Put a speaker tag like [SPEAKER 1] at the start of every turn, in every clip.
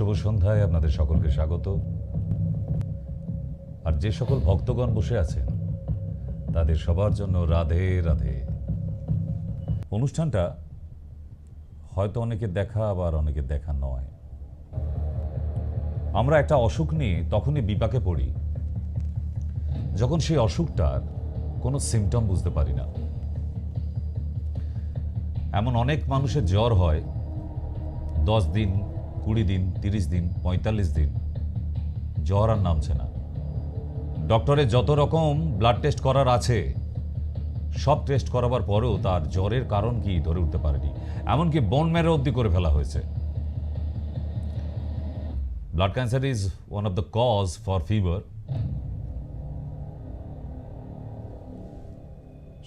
[SPEAKER 1] শুভ সন্ধ্যায় আপনাদের সকলকে স্বাগত। আর যে সকল ভক্তগণ বসে আছেন তাদের সবার জন্য রাধে রাধে। অনুষ্ঠানটা হয়তো অনেকের দেখা, আবার অনেকের দেখা নয়। আমরা একটা অসুখ নিয়ে তখনই বিপাকে পড়ি যখন সেই অসুখটার কোনো সিমটম বুঝতে পারি না। এমন অনেক মানুষের জ্বর হয় 10 দিন, 20 দিন, 30 দিন, 45 দিন, জ্বর আর নামছে না। ডক্টরের যত রকম ব্লাড টেস্ট করার আছে সব টেস্ট করাবার পরেও তার জ্বরের কারণ কি ধরে উঠতে পারেনি। এমনকি বোন ম্যারো অবধি করে ফেলা হয়েছে। Blood cancer is one of the cause for fever.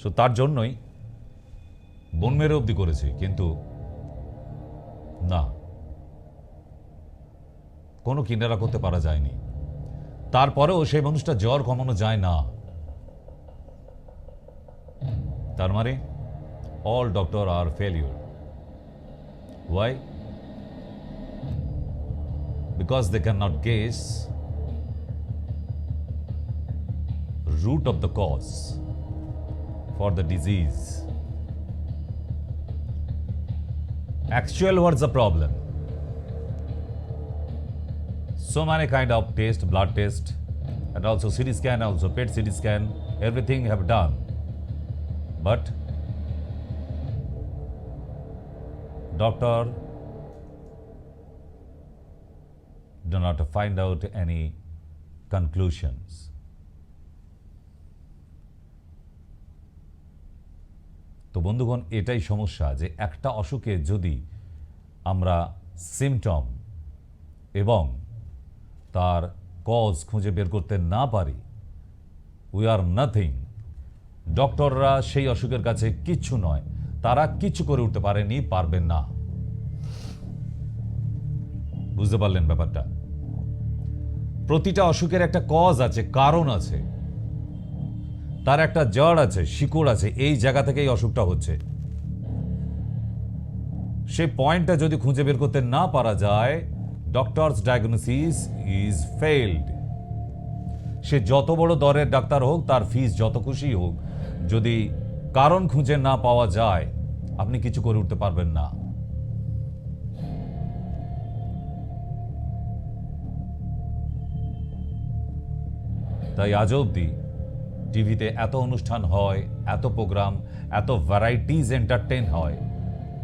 [SPEAKER 1] So তার জন্যই বোন ম্যারো অবধি করেছে, কিন্তু না, কোনো কিনারা করতে পারা যায়নি। তারপরেও সেই মানুষটা জ্বর কমানো যায় না। তার মানে all doctor are failure. Why? Because they cannot guess root of the cause for the disease. Actual, what's the problem? So many kind of test, blood test, and also CT scan, also PET CT scan, everything have done. But doctor do not find out any conclusions. তো বন্ধুগণ, এটাই সমস্যা যে একটা অসুখে যদি আমরা symptom এবং তার কজ খুঁজে বের করতে না পারি, উই আর নাথিং। ডক্টররা সেই অসুখের কাছে কিচ্ছু নয়, তারা কিচ্ছু করে উঠতে পারেনি, পারবেন না। বুঝতে পারলেন ব্যাপারটা? প্রতিটা অসুখের একটা কজ আছে, কারণ আছে, তার একটা জড় আছে, শিকড় আছে। এই জায়গা থেকেই অসুখটা হচ্ছে। সেই পয়েন্টটা যদি খুঁজে বের করতে না পারা যায়, ডক্টরস ডায়াগনোসিস ইজ ফেইলড। সে যত বড় দরের ডাক্তার হোক, তার ফিস যত খুশি হোক, যদি কারণ খুঁজে না পাওয়া যায়, আপনি কিছু করে উঠতে পারবেন না। তাই আজ অবধি টিভিতে এত অনুষ্ঠান হয়, এত প্রোগ্রাম, এত ভ্যারাইটিজ এন্টারটেইন হয়,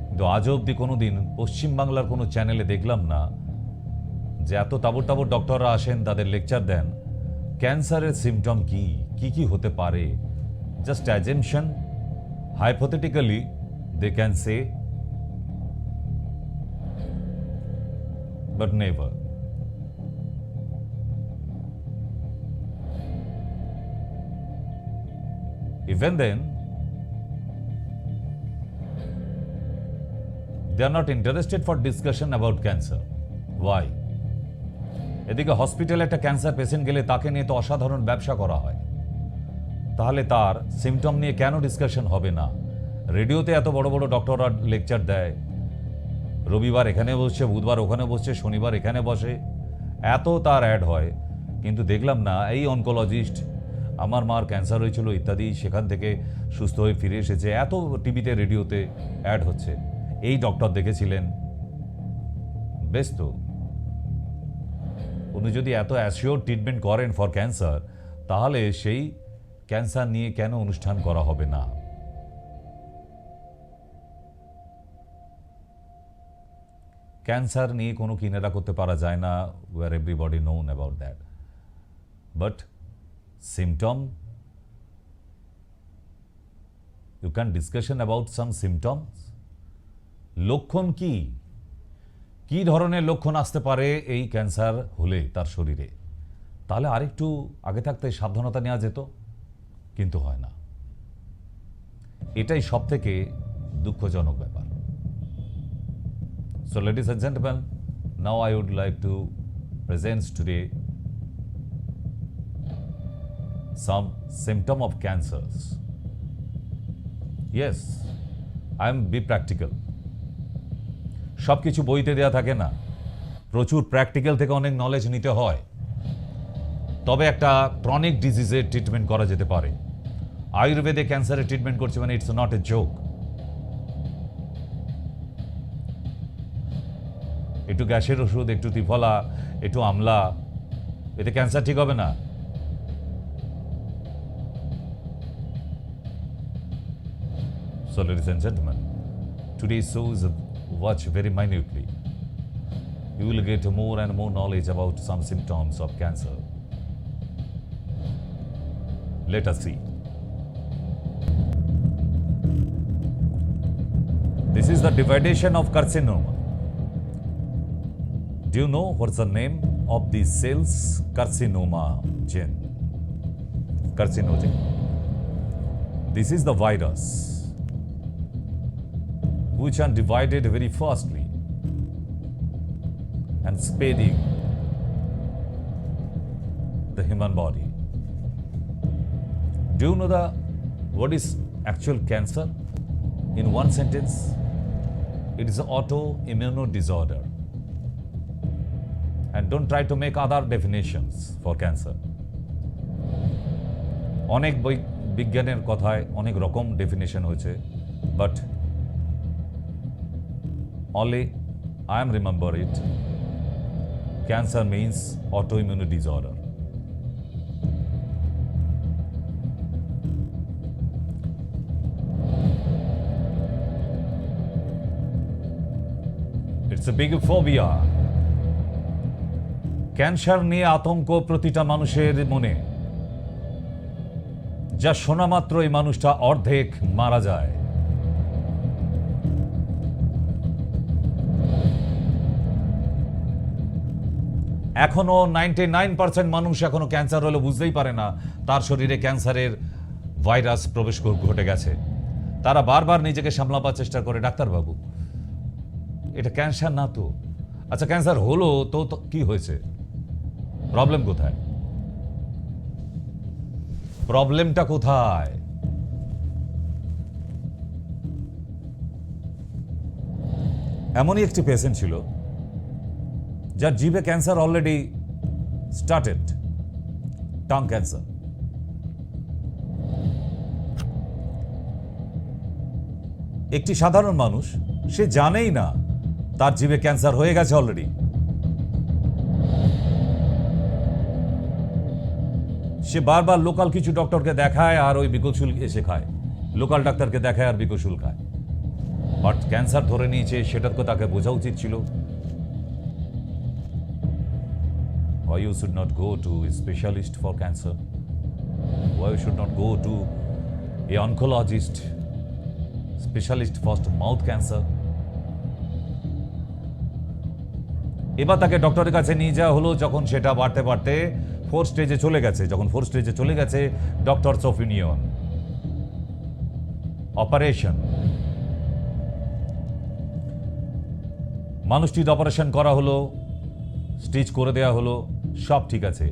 [SPEAKER 1] কিন্তু আজ অবধি কোনোদিন পশ্চিমবাংলার কোনো চ্যানেলে দেখলাম না যে এত তাবড় তাবড় ডক্টররা আসেন, তাদের লেকচার দেন ক্যান্সারের সিমটম কি কি কি হতে পারে। Just assumption, hypothetically they can say, but never. Even then, they are not interested for discussion about cancer. Why? এদিকে হসপিটালে একটা ক্যান্সার পেশেন্ট গেলে তাকে নিয়ে তো অসাধারণ ব্যবসা করা হয়, তাহলে তার সিমটম নিয়ে কেন ডিসকাশন হবে না? রেডিওতে এত বড় বড় ডক্টররা লেকচার দেয়, রবিবার এখানে বসছে, বুধবার ওখানে বসছে, শনিবার এখানে বসে, এত তার অ্যাড হয়, কিন্তু দেখলাম না এই অনকোলজিস্ট, আমার মার ক্যান্সার হয়েছিল ইত্যাদি, সেখান থেকে সুস্থ হয়ে ফিরে এসেছে, এত টিভিতে রেডিওতে অ্যাড হচ্ছে। এই ডক্টর দেখেছিলেন, বেশ তো, উনি যদি এত অ্যাসিওর ট্রিটমেন্ট করেন ফর ক্যান্সার, তাহলে সেই ক্যান্সার নিয়ে কেন অনুষ্ঠান করা হবে না? ক্যান্সার নিয়ে কোনো কিনারা করতে পারা যায় না, we are everybody known about that. But symptom, you can discussion about some symptoms. লক্ষণ কি কি ধরনের লক্ষণ আসতে পারে এই ক্যান্সার হলে তার শরীরে, তাহলে আরেকটু আগে থাকতে সাবধানতা নেওয়া যেত, কিন্তু হয় না। এটাই সব থেকে দুঃখজনক ব্যাপার। So ladies and gentlemen, now I would like to present today some symptom of cancers. Yes, I am be practical. সব কিছু বইতে দেওয়া থাকে না, প্রচুর প্র্যাকটিক্যাল থেকে অনেক নলেজ নিতে হয়, তবে একটা ক্রনিক ডিজিজের ট্রিটমেন্ট করা যেতে পারে। আয়ুর্বেদে ক্যান্সারের ট্রিটমেন্ট করছে মানে ইটস নট এ জোক। একটু গ্যাসের ওষুধ, একটু ত্রিফলা, একটু আমলা, এতে ক্যান্সার ঠিক হবে না। So, ladies and gentlemen, today's show is watch very minutely. You will get more and more knowledge about some symptoms of cancer. Let us see. This is the dividation of carcinoma. Do you know what's the name of these cells? Carcinogen. Carcinogen. This is the virus which are divided very fastly and spreading the human body. Do you know what is actual cancer? In one sentence, it is an autoimmune disorder. And don't try to make other definitions for cancer. অনেক বিজ্ঞানের কথায় অনেক রকম definition হয়েছে, but only I am remember it. Cancer means autoimmune disorder. It's a big phobia. Cancer নিয়ে আতঙ্ক প্রতিটা মানুষের মনে, যা শোনা মাত্র এই মানুষটা অর্ধেক মারা যায়। এখনো 99% মানুষ এখনো ক্যান্সার হলে বুঝতেই পারে না তার শরীরে ক্যান্সারের ভাইরাস প্রবেশ ঘটে গেছে। তারা বারবার নিজেকে সামলাবার চেষ্টা করে, ডাক্তারবাবু এটা ক্যান্সার না তো। আচ্ছা ক্যান্সার হলো তো কি হয়েছে? প্রবলেম কোথায়? প্রবলেমটা কোথায়? এমনই একটি পেশেন্ট ছিল যার জিভে cancer already started, tongue cancer. একটি সাধারণ মানুষ, সে জানেই না তার জিভে ক্যান্সার হয়ে গেছে অলরেডি। সে বারবার লোকাল কিছু ডক্টরকে দেখায় আর ওই বিকশুল এসে খায়, লোকাল ডাক্তারকে দেখায় আর বিকশুল খায়। বাট ক্যান্সার ধরে নিয়েছে, সেটার তো তাকে বোঝা উচিত ছিল। Why you should not go to a specialist for cancer? Why you should not go to a oncologist, specialist for mouth cancer? এবার তাকে ডক্টরের কাছে নিয়ে যাওয়া হলো যখন সেটা বাড়তে বাড়তে 4 স্টেজে চলে গেছে। যখন 4 স্টেজে চলে গেছে, ডক্টরস অপিনিয়ন, অপারেশন। মানুষটির অপারেশন করা হলো, স্টিচ করে দেওয়া হলো, সব ঠিক আছে।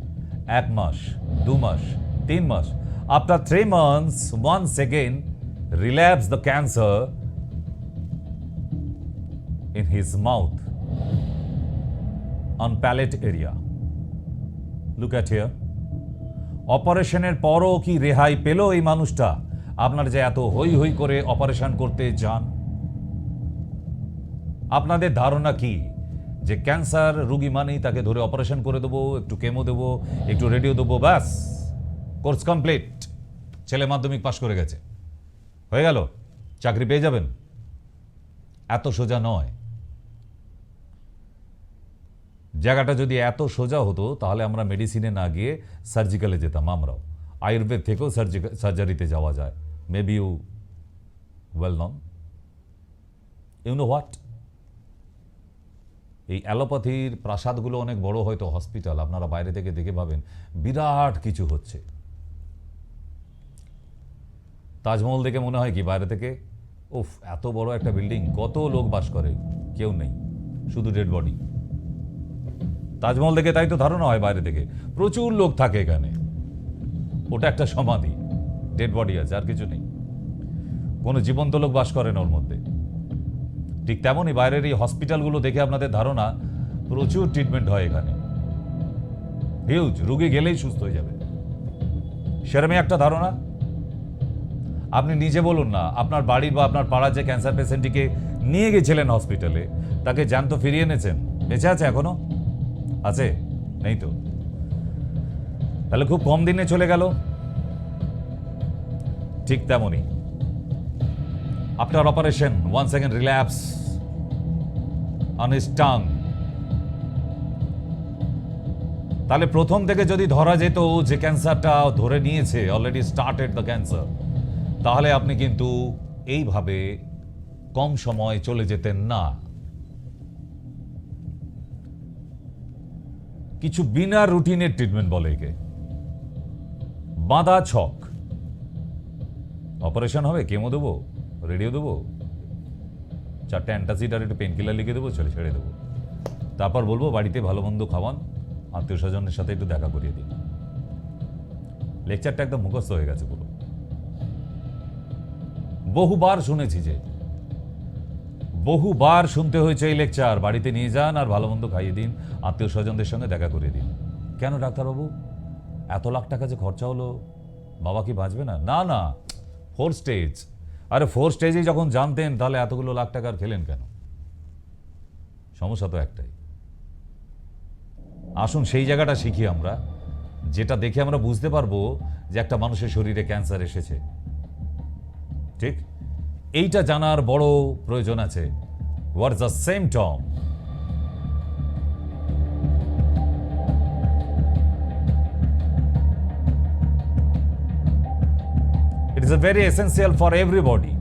[SPEAKER 1] 1 মাস, 2 মাস, 3 মাস, after 3 months once again relapse the cancer in his mouth on palate area. Look at here. অপারেশনের পরও কি রেহাই পেল এই মানুষটা? আপনার যে এত হই হই করে অপারেশন করতে যান, আপনাদের ধারণা কি যে ক্যান্সার রোগী মানেই তাকে ধরে অপারেশন করে দেবো, একটু কেমো দেবো, একটু রেডিও দেবো, ব্যাস কোর্স কমপ্লিট, ছেলে মাধ্যমিক পাশ করে গেছে, হয়ে গেল, চাকরি পেয়ে যাবেন? এত সোজা নয়। জায়গাটা যদি এত সোজা হতো তাহলে আমরা মেডিসিনে না গিয়ে সার্জিক্যালে যেতাম। আমরাও আয়ুর্বেদ থেকেও সার্জারিতে যাওয়া যায়। Maybe you well known, you know what. এই অ্যালোপ্যাথির প্রাসাদগুলো অনেক বড়, হয়তো হসপিটাল, আপনারা বাইরে থেকে দেখে ভাবেন বিরাট কিছু হচ্ছে। তাজমহল দেখে মনে হয় কি বাইরে থেকে, উফ এত বড় একটা বিল্ডিং, কত লোক বাস করে, কেউ নেই, শুধু ডেড বডি। তাজমহল দেখে তাই তো ধারণা হয় বাইরে থেকে প্রচুর লোক থাকে এখানে। ওটা একটা সমাধি, ডেড বডি আছে, আর কিছু নেই, কোনো জীবন্ত লোক বাস করে না ওর মধ্যে। ঠিক তেমনই বাইরের এই হসপিটালগুলো দেখে আপনাদের ধারণা প্রচুর ট্রিটমেন্ট হয় এখানে, হিউজ, রোগী গেলেই সুস্থ হয়ে যাবে, সেরকমই একটা ধারণা। আপনি নিজে বলুন না, আপনার বাড়ির বা আপনার পাড়ার যে ক্যান্সার পেশেন্টটিকে নিয়ে গেছিলেন হসপিটালে, তাকে জ্যান্ত ফিরিয়ে এনেছেন, বেঁচে আছে এখনো? আছে? নেই তো। তাহলে খুব কম দিনে চলে গেল। ঠিক তেমনই after operation once again relapse on his tongue. তাহলে প্রথম থেকে যদি ধরা যেত যে ক্যান্সারটা ধরে নিয়েছে, অলরেডি স্টার্টেড দ্য ক্যান্সার, তাহলে আপনি কিন্তু এইভাবে কম সময় চলে যেতেন না। কিছু বিনা রুটিনের ট্রিটমেন্ট বলে একে, বাঁধা ছক। অপারেশন হবে, কেমো দেবো, রেডিও দেবো, 4টে অ্যান্টাসিড আর একটু পেন কিলার লিখে দেবো, চলে ছেড়ে দেবো। তারপর বলবো বাড়িতে ভালো মন্দ খাওয়ান, আত্মীয় স্বজনের সাথে একটু দেখা করিয়ে দিন। লেকচারটা একদম মুখস্থ হয়ে গেছে পুরো। বহুবার শুনেছি, যে বহুবার শুনতে হয়েছে এই লেকচার, বাড়িতে নিয়ে যান আর ভালো মন্দ খাইয়ে দিন, আত্মীয় স্বজনদের সঙ্গে দেখা করিয়ে দিন। কেন ডাক্তারবাবু, এত লাখ টাকা যে খরচা হলো, বাবা কি বাঁচবে না? না না, 4 স্টেজ। আরে 4 স্টেজেই যখন জানতেন, তাহলে এতগুলো লাখ টাকার খেলেন কেন? সমস্যা তো একটাই। আসুন সেই জায়গাটা শিখি আমরা, যেটা দেখে আমরা বুঝতে পারবো যে একটা মানুষের শরীরে ক্যান্সার এসেছে। ঠিক এইটা জানার বড় প্রয়োজন আছে। What's the symptom? It is a very essential for everybody.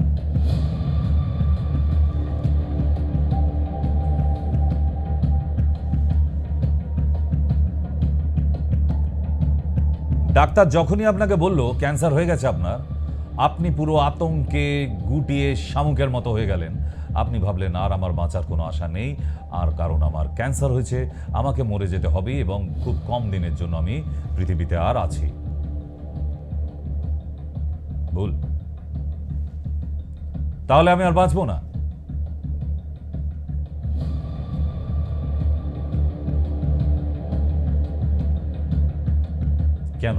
[SPEAKER 1] Doctor যখনই আপনাকে বলল ক্যান্সার হয়ে গেছে আপনার, আপনি পুরো আতঙ্কে গুটিয়ে শামুকের মতো হয়ে গেলেন। আপনি ভাবলেন আর আমার বাঁচার কোনো আশা নেই, আর কারণ আমার ক্যান্সার হয়েছে, আমাকে মরে যেতে হবে এবং খুব কম দিনের জন্য আমি পৃথিবীতে আর আছি। ভুল। তাহলে আমি আর বাঁচবো না। কেন?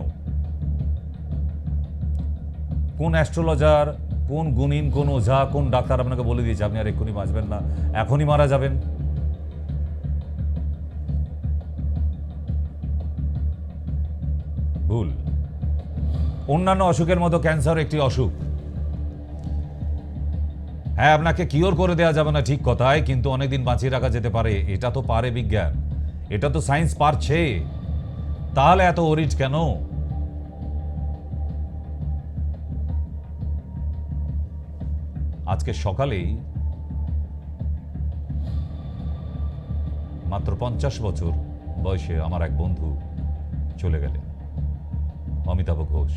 [SPEAKER 1] কোন অ্যাস্ট্রোলজার, কোন গুণিন, কোন ওঝা, কোন ডাক্তার আপনাকে বলে দিয়েছে আপনি আর এক্ষুনি বাঁচবেন না, এখনই মারা যাবেন? ভুল। অন্যান্য অসুখের মতো ক্যান্সার একটি অসুখ। হ্যাঁ, আপনাকে কিওর করে দেওয়া যাবে না, ঠিক কথাই, কিন্তু অনেকদিন বাঁচিয়ে রাখা যেতে পারে। এটা তো পারে বিজ্ঞান, এটা তো সায়েন্স পারছে। তাহলে এত ওরিড কেন? আজকে সকালেই মাত্র 50 বছর বয়সে আমার এক বন্ধু চলে গেলেন, অমিতাভ ঘোষ।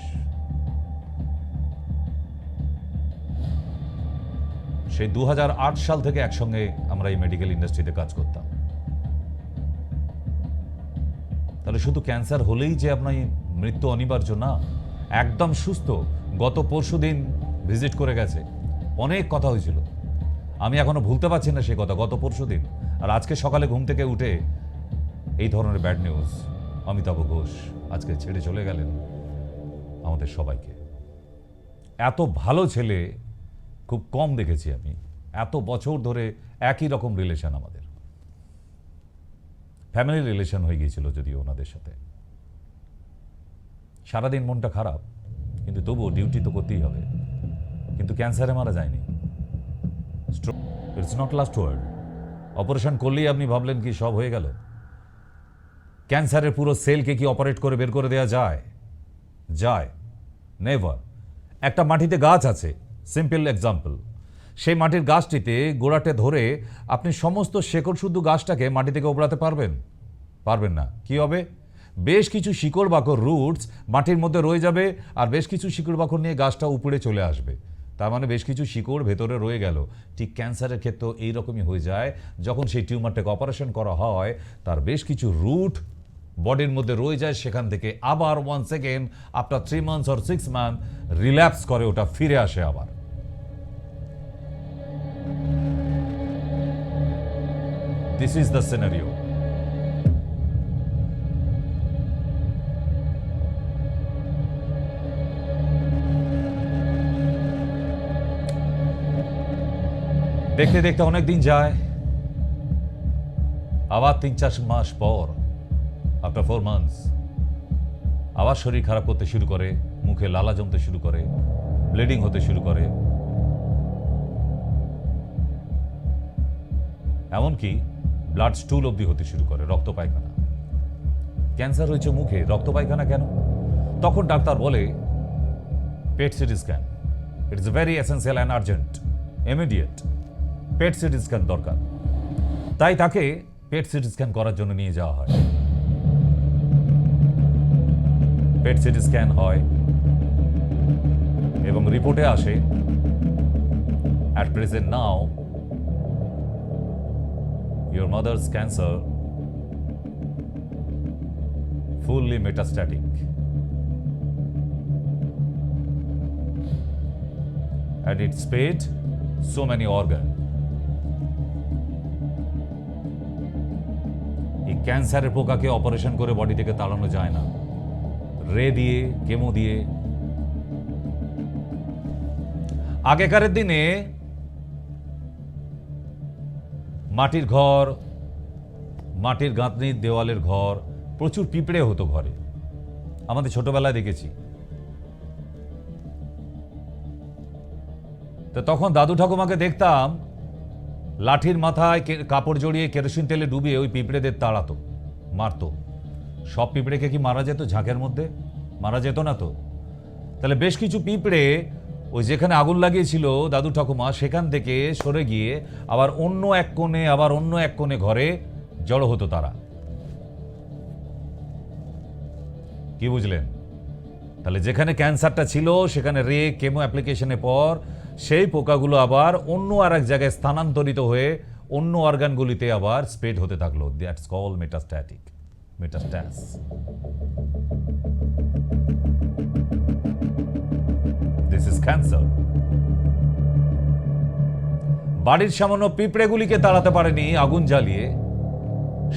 [SPEAKER 1] সেই 2008 সাল থেকে একসঙ্গে আমরা এই মেডিকেল ইন্ডাস্ট্রিতে কাজ করতাম। তাহলে শুধু ক্যান্সার হলেই যে আপনার মৃত্যু অনিবার্য না, একদম সুস্থ। গত পরশুদিন ভিজিট করে গেছে, অনেক কথা হয়েছিল, আমি এখনো ভুলতে পারছি না সে কথা, গত পরশুদিন। আর আজকে সকালে ঘুম থেকে উঠে এই ধরনের ব্যাড নিউজ, অমিতাভ ঘোষ আজকে ছেড়ে চলে গেলেন আমাদের সবাইকে। এত ভালো ছেলে খুব কম দেখেছি আমি, এত বছর ধরে একই রকম রিলেশন, আমাদের ফ্যামিলি রিলেশন হয়ে গিয়েছিল যদিও ওনাদের সাথে। সারাদিন মনটা খারাপ, কিন্তু তবুও ডিউটি তো করতেই হবে। কিন্তু ক্যান্সারে মারা যায়নি। It's not last word. Operation করলেই আপনি ভাবলেন কি সব হয়ে গেল? ক্যান্সারের পুরো সেলকে কি অপারেট করে বের করে দেওয়া যায়? যায় নেভার। একটা মাটিতে গাছ আছে, সিম্পল এক্সাম্পল। সেই মাটির গাছটিতে গোড়াটে ধরে আপনি সমস্ত শেকড় শুদ্ধ গাছটাকে মাটি থেকে ওপরাতে পারবেন? পারবেন না। কি হবে? বেশ কিছু শিকড় বাকড়, রুটস মাটির মধ্যে রয়ে যাবে, আর বেশ কিছু শিকড় বাকড় নিয়ে গাছটা উপরে চলে আসবে। তার মানে বেশ কিছু শিকড় ভেতরে রয়ে গেল। ঠিক ক্যান্সারের ক্ষেত্রেও এইরকমই হয়ে যায়। যখন সেই টিউমারটাকে অপারেশন করা হয়, তার বেশ কিছু রুট বডির মধ্যে রয়ে যায়, সেখান থেকে আবার one second after 3 months or 6 months relapse করে, ওটা ফিরে আসে আবার। This is the scenario. দেখতে দেখতে অনেক দিন যায়, আবার 3-4 মাস পর, আফটার 4 মান্থস, আবার শরীর খারাপ করতে শুরু করে, মুখে লালা জমতে শুরু করে, ব্লিডিং হতে শুরু করে, এমনকি ব্লাড স্টুল অবধি হতে শুরু করে, রক্ত পায়খানা। ক্যান্সার হয়েছে মুখে, রক্ত পায়খানা কেন? তখন ডাক্তার বলে PET CT scan, it is very essential and urgent, immediate PET CT scan দরকার। তাই তাকে পেট সিটি স্ক্যান করার জন্য নিয়ে যাওয়া হয়। পেট সিটি স্ক্যান হয় এবং রিপোর্টে আসে at present now your mother's cancer fully metastatic and it spared so many organ. এই ক্যান্সারের পোকাকে অপারেশন করে বডি থেকে তাড়ানো যায় না, রে দিয়ে, কেমো দিয়ে। আগেকারের দিনে মাটির ঘর, মাটির গাঁথনির দেওয়ালের ঘর, প্রচুর পিঁপড়ে হতো ঘরে, আমাদের ছোটবেলায় দেখেছি। তো তখন দাদু ঠাকুমাকে দেখতাম লাঠির মাথায় কাপড় জড়িয়ে কেরোসিন তেলে ডুবিয়ে ওই পিঁপড়েদের তাড়াতো, মারতো। সব পিঁপড়েকে কি মারা যেত? ঝাঁকের মধ্যে মারা যেত না তো। তাহলে বেশ কিছু পিঁপড়ে ওই যেখানে আগুন লাগিয়েছিল দাদু ঠাকুমা, সেখান থেকে সরে গিয়ে আবার অন্য এক কোণে, আবার অন্য এক কোণে ঘরে জড়ো হতো তারা। কি বুঝলেন? তাহলে যেখানে ক্যান্সারটা ছিল সেখানে রে কেমো অ্যাপ্লিকেশনের পর সেই পোকাগুলো আবার অন্য আর এক জায়গায় স্থানান্তরিত হয়ে অন্য অর্গানগুলিতে আবার স্প্রেড হতে থাকলো। That's call metastatic, metastasis. This is cancer. বাড়ির সামান্য পিঁপড়েগুলিকে তাড়াতে পারেনি আগুন জ্বালিয়ে,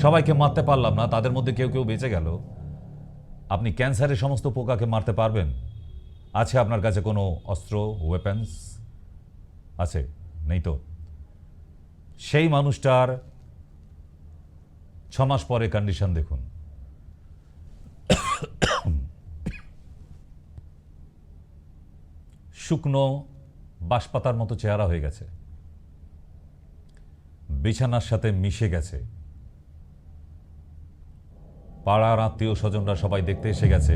[SPEAKER 1] সবাইকে মারতে পারলাম না, তাদের মধ্যে কেউ কেউ বেঁচে গেল। আপনি ক্যান্সারের সমস্ত পোকাকে মারতে পারবেন? আছে আপনার কাছে কোনো অস্ত্র, ওয়েপন্স আছে? নেই তো। সেই মানুষটার 6 মাস পরে কন্ডিশন দেখুন। শুকনো বাঁশপাতার মতো চেহারা হয়ে গেছে, বিছানার সাথে মিশে গেছে, পাড়ার আত্মীয় স্বজনরা সবাই দেখতে এসে গেছে,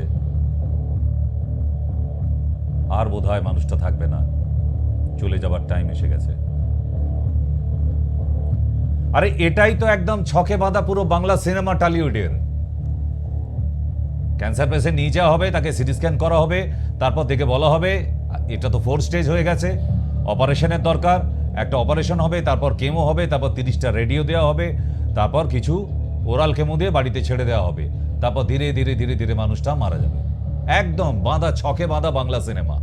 [SPEAKER 1] আর বোধহয় মানুষটা থাকবে না, চলে যাবার টাইম এসে গেছে। আরে এটাই তো একদম ছকে বাঁধা পুরো বাংলা সিনেমা টলিউডের। ক্যান্সার পেশেন্ট নিয়ে যাওয়া হবে, তাকে সিটি স্ক্যান করা হবে, তারপর দেখে বলা হবে এটা তো 4 স্টেজ হয়ে গেছে, অপারেশনের দরকার। একটা অপারেশন হবে, তারপর কেমো হবে, তারপর 30টা রেডিও দেওয়া হবে, তারপর কিছু ওরাল কেমো দিয়ে বাড়িতে ছেড়ে দেওয়া হবে, তারপর ধীরে ধীরে ধীরে ধীরে মানুষটা মারা যাবে। একদম বাঁধা, ছকে বাঁধা বাংলা সিনেমা।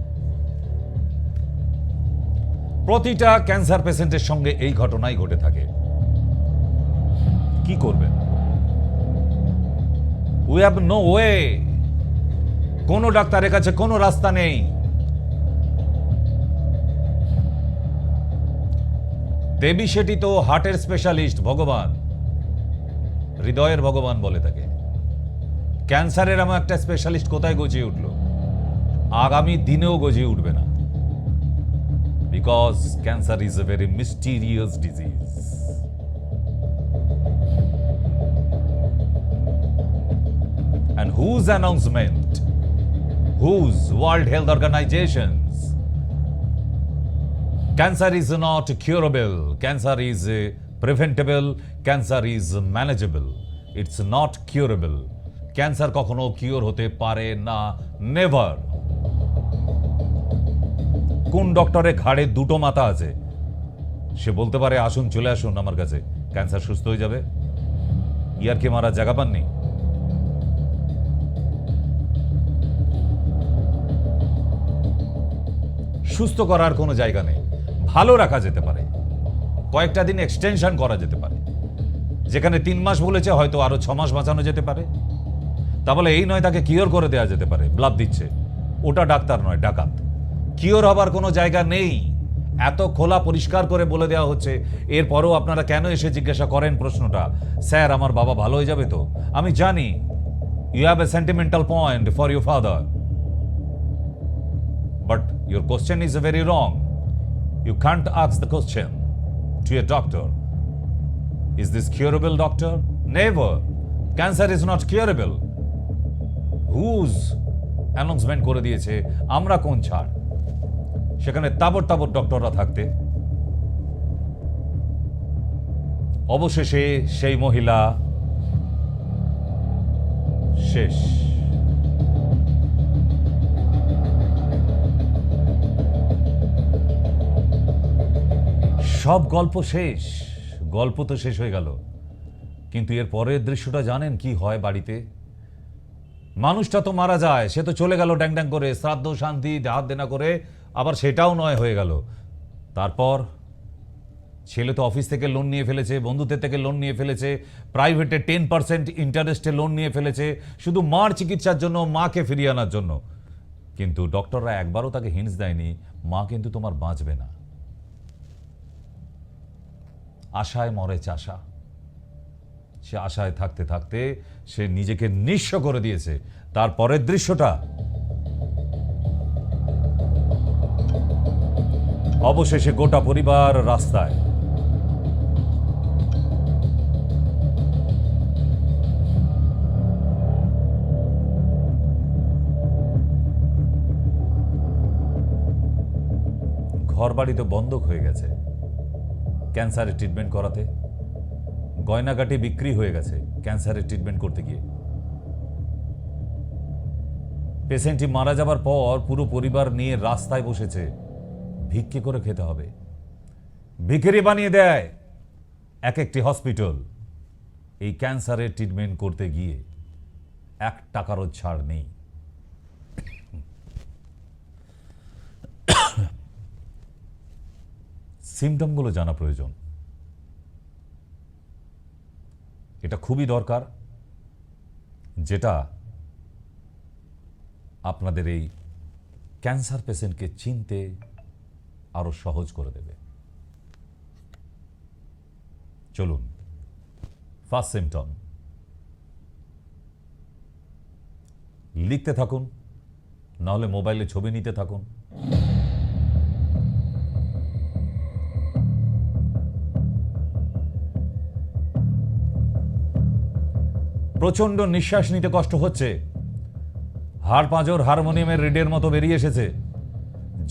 [SPEAKER 1] প্রতিটা ক্যান্সার পেশেন্টের সঙ্গে এই ঘটনাই ঘটে থাকে। কি করবেন? We have no way. কোনো ডাক্তারের কাছে কোনো রাস্তা নেই। দেবী শেঠি তো হার্টের স্পেশালিস্ট, ভগবান, হৃদয়ের ভগবান বলে তাকে। ক্যান্সারের এমন একটা স্পেশালিস্ট কোথায় গজিয়ে উঠল? আগামী দিনেও গজিয়ে উঠবে না। Because cancer is a very mysterious disease. And whose announcement? Whose World Health Organizations? Cancer is not curable. Cancer is preventable. Cancer is manageable. It's not curable. Cancer কখনো কিওর হতে পারে না, নেভার। কোন ডক্টরের ঘাড়ে 2টো মাথা আছে? সে বলতে পারে আসুন, চলে আসুন আমার কাছে, ক্যান্সার সুস্থ হয়ে যাবে? ইয়ারকে মারা জায়গা পাননি? সুস্থ করার কোনো জায়গা নেই। ভালো রাখা যেতে পারে, কয়েকটা দিন এক্সটেনশন করা যেতে পারে। যেখানে 3 মাস বলেছে, হয়তো আরো 6 মাস বাঁচানো যেতে পারে। তা বলে এই নয় তাকে কিওর করে দেওয়া যেতে পারে। ব্লাড দিচ্ছে, ওটা ডাক্তার নয়, ডাকাত। কিওর হবার কোনো জায়গা নেই। এত খোলা পরিষ্কার করে বলে দেওয়া হচ্ছে, এরপরও আপনারা কেন এসে জিজ্ঞাসা করেন প্রশ্নটা, স্যার আমার বাবা ভালো হয়ে যাবে তো? আমি জানি you have a sentimental point for your father, but your question is very wrong. You can't ask the question to a doctor, is this curable doctor? Never. Cancer is not curable. হুজ announcement করে দিয়েছে, আমরা কোন ছাড়? সেখানে তাবড় তাবড় ডক্টররা থাকতে অবশেষে সেই মহিলা শেষ. সব গল্প শেষ. গল্প তো শেষ হয়ে গেল, কিন্তু এর পরের দৃশ্যটা জানেন কি হয় বাড়িতে? মানুষটা তো মারা যায়, সে তো চলে গেল ড্যাং ড্যাং করে, শ্রাদ্ধ শান্তি হাত দেনা করে, আবার সেটাও নয় হয়ে গেল. তারপর ছেলে তো অফিস থেকে লোন নিয়ে ফেলেছে, বন্ধুদের থেকে লোন নিয়ে ফেলেছে, প্রাইভেটে 10% ইন্টারেস্টে লোন নিয়ে ফেলেছে, শুধু মার চিকিৎসার জন্য, মাকে ফিরিয়ে আনার জন্য. কিন্তু ডক্টররা একবারও তাকে হিন্টস দেয়নি, মা কিন্তু তোমার বাঁচবে না. আশায় মরে চাষা. সে আশায় থাকতে থাকতে সে নিজেকে নিঃস্ব করে দিয়েছে. তারপরের দৃশ্যটা, অবশেষে গোটা পরিবার রাস্তায়. ঘর বাড়ি তো বন্ধক হয়ে গেছে ক্যান্সারের ট্রিটমেন্ট করাতে, গয়নাগাটি বিক্রি হয়ে গেছে ক্যান্সারের ট্রিটমেন্ট করতে গিয়ে. পেশেন্টটি মারা যাবার পর পুরো পরিবার নিয়ে রাস্তায় বসেছে, ভিক্ষে করে খেতে হবে. ভিখারি বানিয়ে দেয় এক একটি হসপিটাল. এই ক্যান্সারের ট্রিটমেন্ট করতে গিয়ে 1 টাকারও ছাড় নেই. সিমটমগুলো জানা প্রয়োজন, এটা খুবই দরকার, যেটা আপনাদের এই ক্যান্সার পেশেন্টকে চিনতে আরো সহজ করে দেবে. চলুন, ফার্স্ট সিমটম. লিখতে থাকুন, নাহলে মোবাইলে ছবি নিতে থাকুন. প্রচন্ড নিঃশ্বাস নিতে কষ্ট হচ্ছে, হাড় পাঁজর হারমোনিয়ামের রিডের মতো বেরিয়ে এসেছে,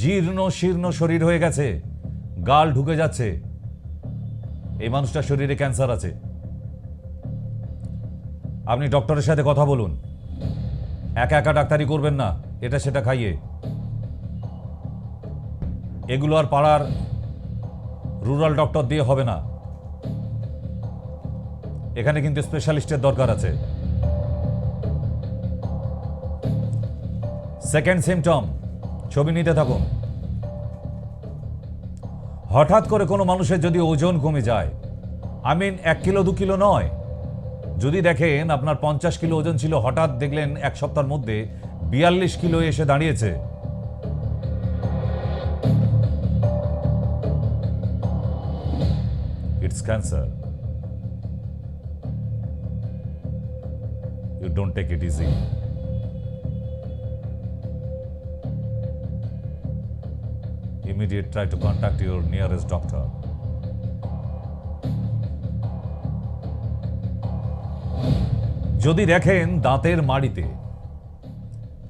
[SPEAKER 1] জীর্ণ শীর্ণ শরীর হয়ে গেছে, গাল ঢুকে যাচ্ছে. এই মানুষটার শরীরে ক্যান্সার আছে. আপনি ডক্টরের সাথে কথা বলুন, একা একা ডাক্তারি করবেন না এটা সেটা খাইয়ে. এগুলো আর পাড়ার রুরাল ডক্টর দিয়ে হবে না, এখানে কিন্তু স্পেশালিস্টের দরকার আছে. সেকেন্ড সিমটম, ছবি নিতে থাকুন. হঠাৎ করে কোনো মানুষের যদি ওজন কমে যায়, 1 কিলো 2 কিলো নয়, যদি দেখেন আপনার 50 কিলো ওজন ছিল, হঠাৎ দেখলেন 1 সপ্তাহের মধ্যে 42 কিলো এসে দাঁড়িয়েছে, it's cancer. You don't take it easy. Immediate try to contact your nearest doctor. যদি দেখেন দাঁতের মাড়িতে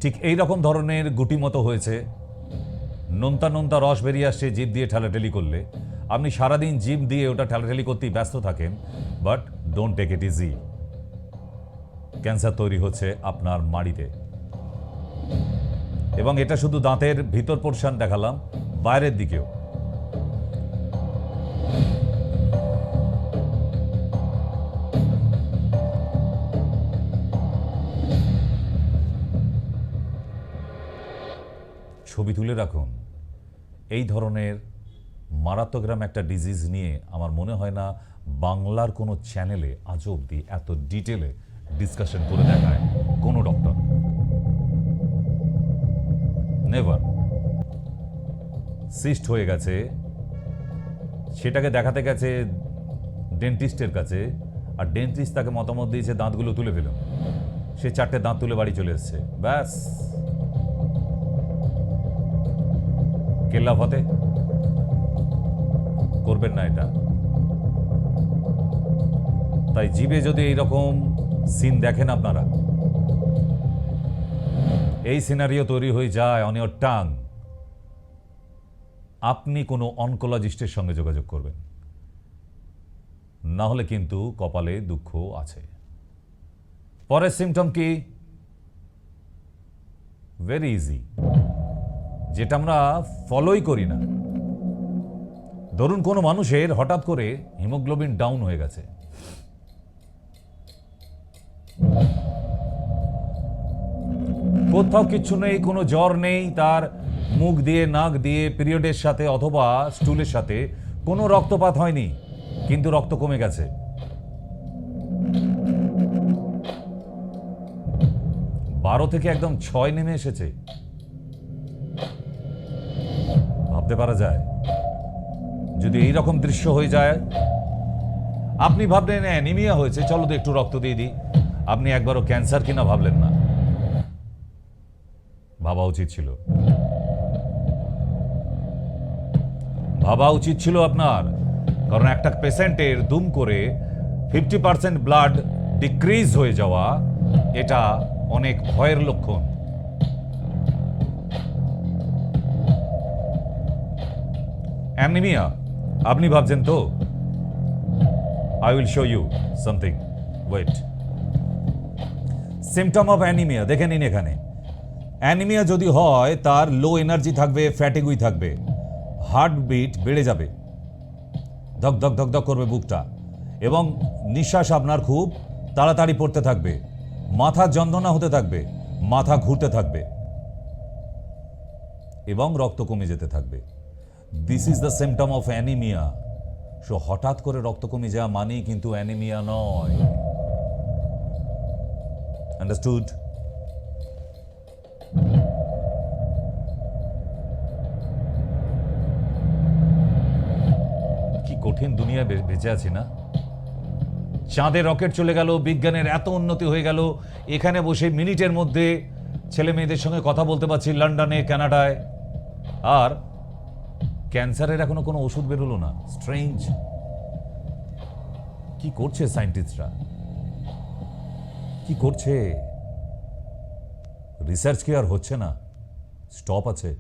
[SPEAKER 1] ঠিক এই রকম ধরনের গুটি মতো হয়েছে, নোনতা নোনতা রস বেরিয়ে আসছে জিভ দিয়ে ঠেলাঠেলি করলে, আপনি সারাদিন জিভ দিয়ে ওটা ঠেলাঠেলি করতেই ব্যস্ত থাকেন, but don't take it easy. Cancer তৈরি হচ্ছে আপনার মাড়িতে. এবং এটা শুধু দাঁতের ভিতর পোর্শন দেখালাম, বাইরের দিকেও. ছবি তুলে রাখুন. এই ধরনের মারাত্মকরাম একটা ডিজিজ নিয়ে আমার মনে হয় না বাংলার কোনো চ্যানেলে আজ অবধি এত ডিটেলে ডিসকাশন করে দেখায় কোনো ডক্টর. নেভার. সিস্ট হয়ে গেছে সেটাকে দেখাতে গেছে ডেন্টিস্টের কাছে, আর ডেন্টিস্ট তাকে মতামত দিয়েছে দাঁতগুলো তুলে ফেলো। সে 4টে দাঁত তুলে বাড়ি চলে এসছে, ব্যাস কেল্লা ফতে। করবেন না এটা। তাই জিভে যদি এইরকম সিন দেখেন আপনারা, এই সিনারিও তৈরি হয়ে যায় অন ইয়োর টাং, আপনি কোনো অনকোলজিস্টের সঙ্গে যোগাযোগ করবেন, না হলে কিন্তু কপালে দুঃখ আছে। পরের সিমটম কি? ভেরি ইজি, যেটা আমরা ফলোই করি না। ধরুন কোনো মানুষের হঠাৎ করে হিমোগ্লোবিন ডাউন হয়ে গেছে, কোথাও কিচ্ছু নেই, কোনো জ্বর নেই, তার মুখ দিয়ে নাক দিয়ে পিরিয়ডের সাথে অথবা স্টুলের সাথে কোনো রক্তপাত হয়নি, কিন্তু রক্ত কমে গেছে। 12 থেকে একদম 6 নেমে এসেছে। ভাবতে পারা যায় যদি এই রকম দৃশ্য হয়ে যায়। আপনি ভাবলেন অ্যানিমিয়া হয়েছে, চলো তো একটু রক্ত দিয়ে দিই। আপনি একবারও ক্যান্সার কিনা ভাবলেন না। ভাবা উচিত ছিল, ভাবা উচিত ছিল আপনার। কারণ একটা পেশেন্টের দুম করে 50% ব্লাড ডিক্রিজ হয়ে যাওয়া, এটা অনেক ভয়ের লক্ষণ। অ্যানিমিয়া আপনি ভাবছেন তো? I will show you something, wait. Symptom of anaemia দেখে নিন এখানে। অ্যানিমিয়া যদি হয়, তার লো এনার্জি থাকবে, ফ্যাটিগুই থাকবে, হার্টবিট বেড়ে যাবে, ধক ধক ধক ধক করবে বুকটা, এবং নিঃশ্বাস আপনার খুব তাড়াতাড়ি পড়তে থাকবে, মাথা যন্ত্রণা হতে থাকবে, মাথা ঘুরতে থাকবে, এবং রক্ত কমে যেতে থাকবে। This is the symptom of anaemia. So হঠাৎ করে রক্ত কমে যাওয়া মানেই কিন্তু অ্যানিমিয়া নয়। আন্ডারস্টুড? কি কঠিন দুনিয়া বেঁচে আছি না। চাঁদে রকেট চলে গেল, বিজ্ঞানের এত উন্নতি হয়ে গেল, এখানে বসে মিনিটের মধ্যে ছেলে মেয়েদের সঙ্গে কথা বলতে পারছি লন্ডনে, কানাডায়, আর ক্যান্সারের এখনো কোনো ওষুধ বেরোলো না। স্ট্রেঞ্জ। কি করছে সায়েন্টিস্টরা? কি করছে? রিসার্চ কি আর হচ্ছে না? স্টপ আছে?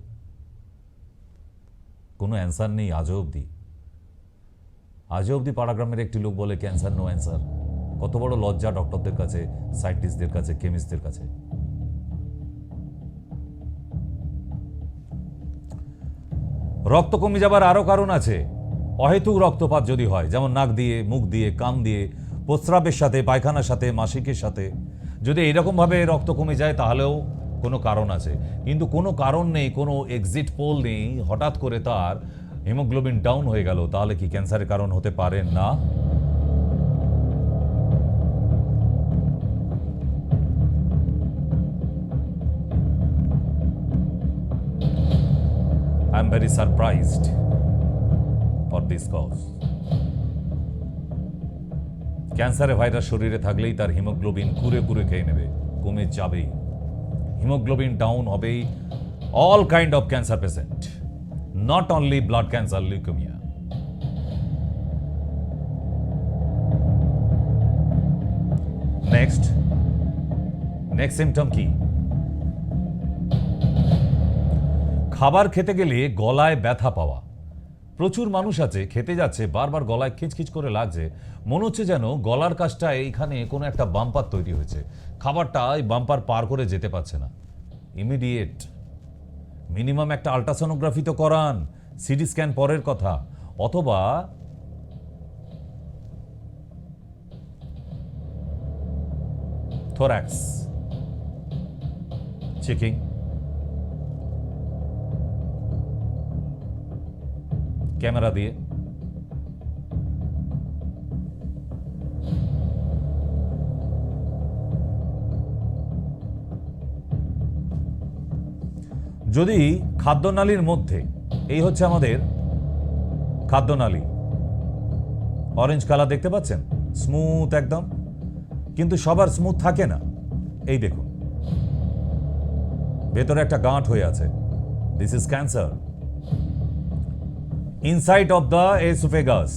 [SPEAKER 1] কোনো অ্যান্সার নেই আজও অবধি। আজও অবধি পাড়াগ্রামের একটি লোক বলে ক্যান্সার নো অ্যান্সার। কত বড় লজ্জা ডক্টরদের কাছে, সায়েন্টিস্টদের কাছে, কেমিস্টদের কাছে। রক্ত কমে যাবার আরো কারণ আছে। অহেতুক রক্তপাত যদি হয়, যেমন নাক দিয়ে, মুখ দিয়ে, কান দিয়ে, প্রস্রাবের সাথে, পায়খানার সাথে, মাসিকের সাথে, যদি এইরকমভাবে রক্ত কমে যায় তাহলেও কোনো কারণ আছে। কিন্তু কোনো কারণ নেই, কোনো এক্সিট পোল নেই, হঠাৎ করে তার হিমোগ্লোবিন ডাউন হয়ে গেল, তাহলে কি ক্যান্সারের কারণ হতে পারে না? I am very surprised for this cause. ক্যান্সারের ভাইরাস শরীরে থাকলেই তার হিমোগ্লোবিন কুরে কুরে খেয়ে নেবে, কমে যাবেই, হিমোগ্লোবিন ডাউন হবেই। All kind of cancer patient, not only blood cancer, leukaemia. Next symptom কি? খাবার খেতে গেলে গলায় ব্যথা পাওয়া। প্রচুর মানুষ আছে, খেতে যাচ্ছে, বারবার গলায় খিচখিচ করে লাগছে, মনে হচ্ছে যেন গলার কাছটা এইখানে কোনো একটা বাম্পার তৈরি হয়েছে, খাবারটা এই বাম্পার পার করে যেতে পারছে না। ইমিডিয়েট মিনিমাম একটা আল্ট্রাসোনোগ্রাফি তো করান, সিটি স্ক্যান পরের কথা, অথবা থোরাক্স চেকিং, ক্যামেরা দিয়ে। যদি খাদ্যনালীর মধ্যে, এই হচ্ছে আমাদের খাদ্যনালী, অরেঞ্জ কালার দেখতে পাচ্ছেন, স্মুথ একদম, কিন্তু সবার স্মুথ থাকে না। এই দেখুন, ভেতরে একটা গাঁট হয়ে আছে। This is cancer inside of the oesophagus.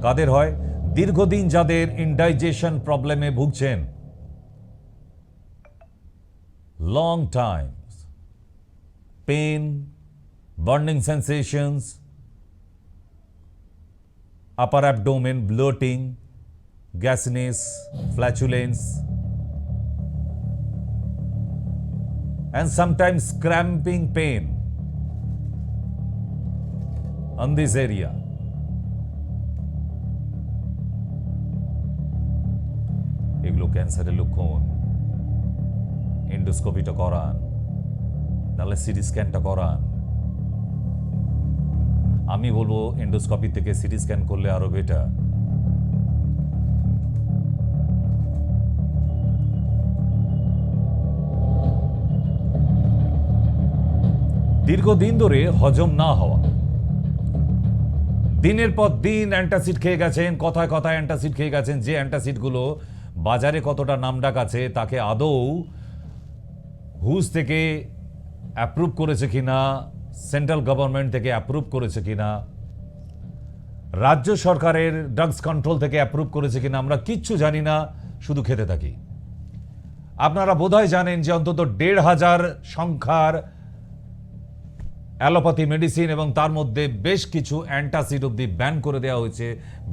[SPEAKER 1] কাদের হয়? দীর্ঘদিন যাদের ইনডাইজেশন প্রবলেমে ভুগছেন, long times, pain, burning sensations, upper abdomen bloating, gasiness, flatulence, and sometimes cramping pain on this area. এগুলো ক্যান্সারের লক্ষণ। এন্ডোস্কোপিটা করান, নাহলে সিটি স্ক্যানটা করান। আমি বলবো এন্ডোস্কোপি থেকে সিটি স্ক্যান করলে আরো বেটার। দীর্ঘদিন ধরে হজম না হওয়া, দিনের পর দিন অ্যান্টাসিড খেয়ে গেছেন, কথায় কথায় অ্যান্টাসিড খেয়ে গেছেন, যে অ্যান্টাসিডগুলো বাজারে কতটা নামডাক আছে, তাকে আদৌ হুস থেকে অ্যাপ্রুভ করেছে কিনা, সেন্ট্রাল গভর্নমেন্ট থেকে অ্যাপ্রুভ করেছে কিনা, রাজ্য সরকারের ড্রাগস কন্ট্রোল থেকে অ্যাপ্রুভ করেছে কিনা, আমরা কিচ্ছু জানি না, শুধু খেতে থাকি। আপনারা বোধহয় জানেন যে অন্তত 1,500 সংখ্যার অ্যালোপ্যাথি মেডিসিন এবং তার মধ্যে বেশ কিছু অ্যান্টাসিড অব্দি ব্যান করে দেওয়া হয়েছে,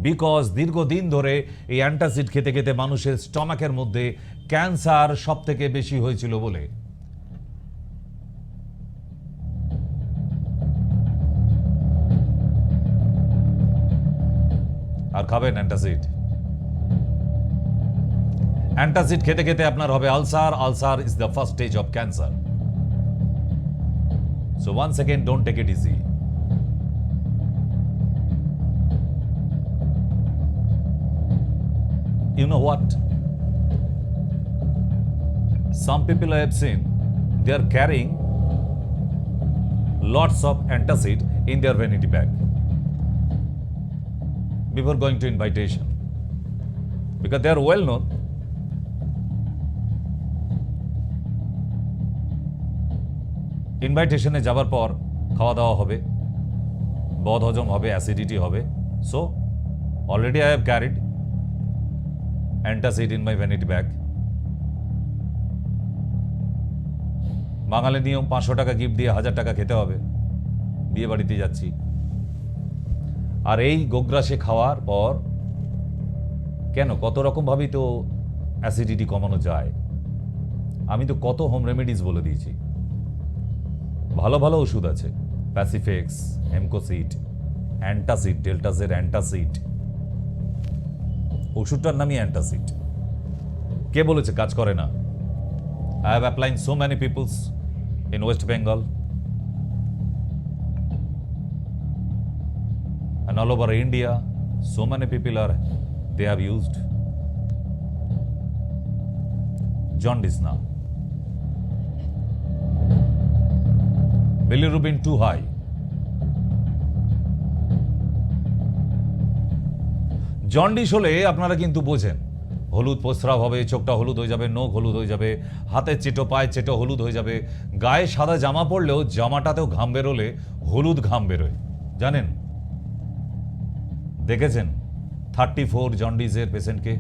[SPEAKER 1] বিকজ দীর্ঘদিন ধরে এই অ্যান্টাসিড খেতে খেতে মানুষের স্টমাকের মধ্যে ক্যান্সার সব থেকে বেশি হয়েছিল বলে। আর খাবেন অ্যান্টাসিড। অ্যান্টাসিড খেতে খেতে আপনার হবে ulcer. Ulcer is the first stage of cancer. So once again, don't take it easy. You know what? Some people I have seen, they are carrying lots of antacid in their vanity bag before going to invitation, because they are well known. ইনভাইটেশনে যাবার পর খাওয়া দাওয়া হবে, বদ হজম হবে, acidity হবে। So already I have carried antacid in my vanity bag. Bangali নিয়ম 500 টাকা গিফট দিয়ে 1000 টাকা খেতে হবে, বিয়ে বাড়িতে যাচ্ছি। আর এই গোগ্রাসে খাওয়ার পর কেন কত রকমভাবেই তো অ্যাসিডিটি কমানো যায়। আমি তো কত হোম রেমেডিস বলে দিয়েছি। ভালো ভালো ওষুধ আছে, প্যাসিফেক্স, হেমকোসিড, অ্যান্টাসিড, ডেল্টাসের অ্যান্টাসিড, ওষুধটার নামই অ্যান্টাসিড। কে বলেছে কাজ করে না? I have applying so many peoples in West Bengal and all over India, so many people they have used jaundice now. Bilirubin too high. Jaundice হলে আপনারা কিন্তু বোঝেন, হলুদ প্রস্রাব হবে, চোখটা হলুদ হয়ে যাবে, নখ হলুদ হয়ে যাবে, হাতের চেটো, পায়ের চেটো হলুদ হয়ে যাবে, গায়ে সাদা জামা পরলেও জামাটাতেও ঘাম বেরোলে হলুদ ঘাম বেরোয়। জানেন, দেখেছেন 34 জন্ডিসের পেশেন্টকে?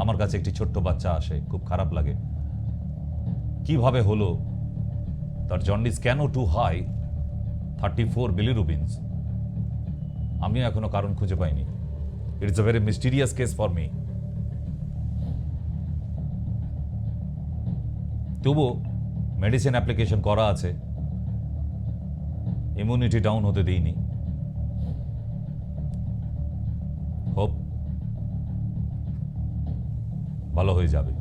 [SPEAKER 1] আমার কাছে একটি ছোট্ট বাচ্চা আসে, খুব খারাপ লাগে। কিভাবে হলো তার জন্ডিস, কেন টু হাই 34 বিলিরুবিনস? আমি এখনো কারণ খুঁজে পাইনি। It's a very mysterious case for me. তবুও মেডিসিন অ্যাপ্লিকেশন করা আছে, ইমিউনিটি ডাউন হতে দিইনি। হোপ ভালো হয়ে যাবে।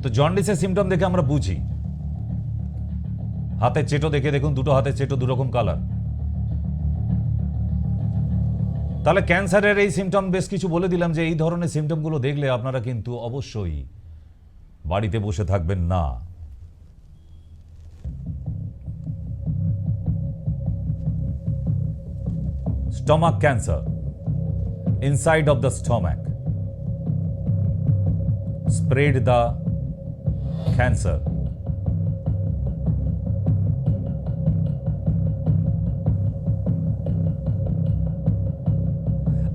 [SPEAKER 1] তো জন্ডিসের সিমটম দেখে আমরা বুঝি, হাতের চেটো দেখে দেখুন, দুটো হাতের চেটো দুরকম কালার। তাহলে ক্যান্সারের এই সিমটম বেশ কিছু বলে দিলাম, যে এই ধরনের সিমটমগুলো দেখলে আপনারা কিন্তু অবশ্যই বাড়িতে বসে থাকবেন না। Stomach cancer. Inside of the stomach. Spread the cancer.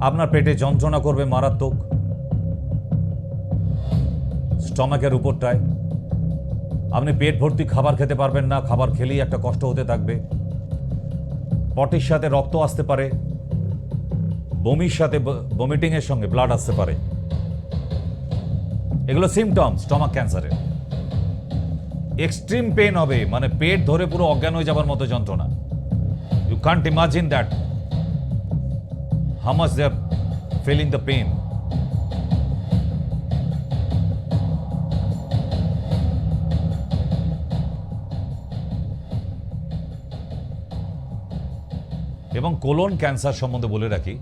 [SPEAKER 1] আপনার পেটে যন্ত্রণা করবে মারাত্মক, স্টমাকের উপরটায়। আপনি পেট ভর্তি খাবার খেতে পারবেন না, খাবার খেলেই একটা কষ্ট হতে থাকবে। পটির সাথে রক্ত আসতে পারে, বমির সাথে ভমিটিংয়ের সঙ্গে ব্লাড আসতে পারে। এগুলো সিমটম স্টমাক ক্যান্সারের। এক্সট্রিম পেন হবে, মানে পেট ধরে পুরো অজ্ঞান হয়ে যাবার মতো যন্ত্রণা। You can't imagine that how much they are feeling the pain. এবং কোলন ক্যান্সার সম্বন্ধে বলে রাখি,